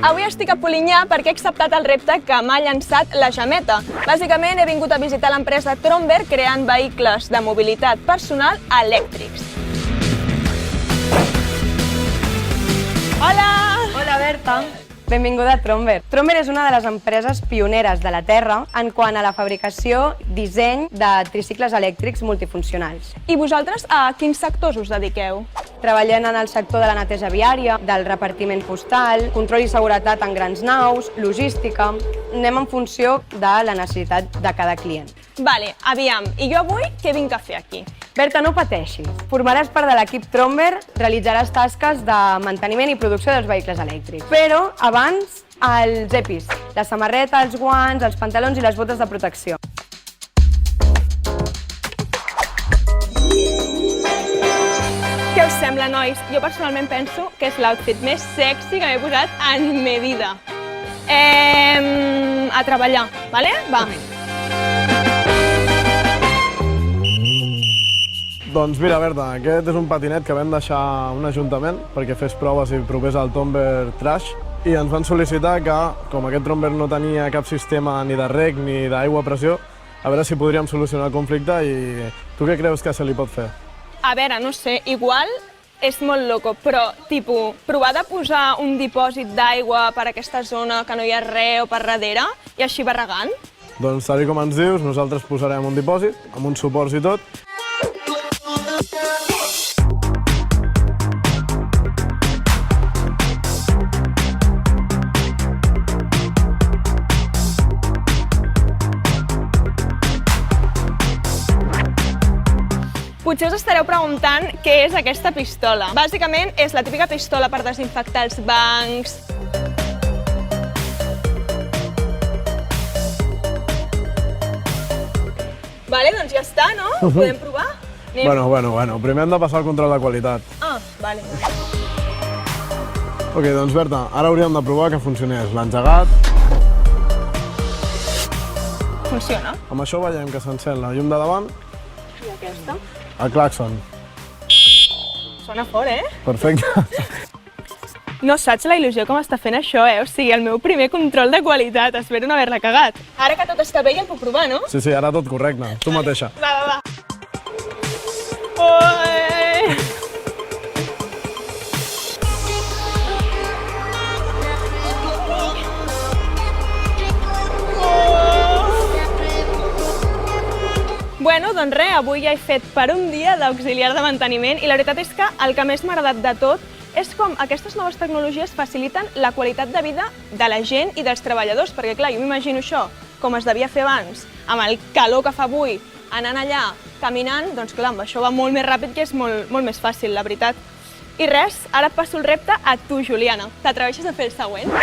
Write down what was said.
Avui estic a Polinyà perquè he acceptat el repte que m'ha llançat la Gemeta. Bàsicament he vingut a visitar l'empresa Tromberg creant vehicles de mobilitat personal elèctrics. Hola! Hola, Berta. Benvinguda a Tromberg. Tromberg és una de les empreses pioneres de la Terra en quant a la fabricació, disseny de tricicles elèctrics multifuncionals. I vosaltres a quins sectors us dediqueu? Treballem en el sector de la neteja viària, del repartiment postal, control i seguretat en grans naus, logística. Anem en funció de la necessitat de cada client. Vale, aviam, i jo avui què vinc a fer aquí? Berta, no pateixis. Formaràs part de l'equip Tromberg, realitzaràs tasques de manteniment i producció dels vehicles elèctrics. Però abans, els EPIs, la samarreta, els guants, els pantalons i les botes de protecció. Què us sembla, nois? Jo personalment penso que és l'outfit més sexy que m'he posat en ma vida. A treballar, vale? Va. Doncs mira, Berta, aquest és un patinet que vam deixar a un ajuntament perquè fes proves i provés al Tromberg Trash i ens van sol·licitar que, com aquest Tromberg no tenia cap sistema ni de reg ni d'aigua a pressió, a veure si podríem solucionar el conflicte i tu què creus que se li pot fer? A veure, no sé, igual és molt loco, però, tipus, provar de posar un dipòsit d'aigua per aquesta zona que no hi ha res o per darrere i així va regant? Doncs, tal com ens dius, nosaltres posarem un dipòsit, amb uns suports i tot. Potser us estareu preguntant què és aquesta pistola. Bàsicament és la típica pistola per desinfectar els bancs. Vale, doncs ja està, no? Ho podem provar? Bueno, primer hem de passar el control de qualitat. Ah, vale. Ok, doncs Berta, ara hauríem de provar que funcionés l'engegat. Funciona. Amb això veiem que s'encén la llum de davant, I aquesta? el clàxon. Sona fort, eh? Perfecte. No saps la il·lusió com està fent això, eh? O sigui, el meu primer control de qualitat. Espero no haver-la cagat. Ara que tot està bé ja el puc provar, no? Sí, ara tot correcte, tu mateixa. Va. Oi! Bueno, doncs res, avui ja he fet per un dia d'auxiliar de manteniment i la veritat és que el que més m'ha agradat de tot és com aquestes noves tecnologies faciliten la qualitat de vida de la gent i dels treballadors, perquè clar, jo m'imagino això, com es devia fer abans, amb el calor que fa avui, anant allà, caminant, doncs clar, amb això va molt més ràpid que és molt més fàcil, la veritat. I res, ara et passo el repte a tu, Juliana. T'atreveixes a fer el següent?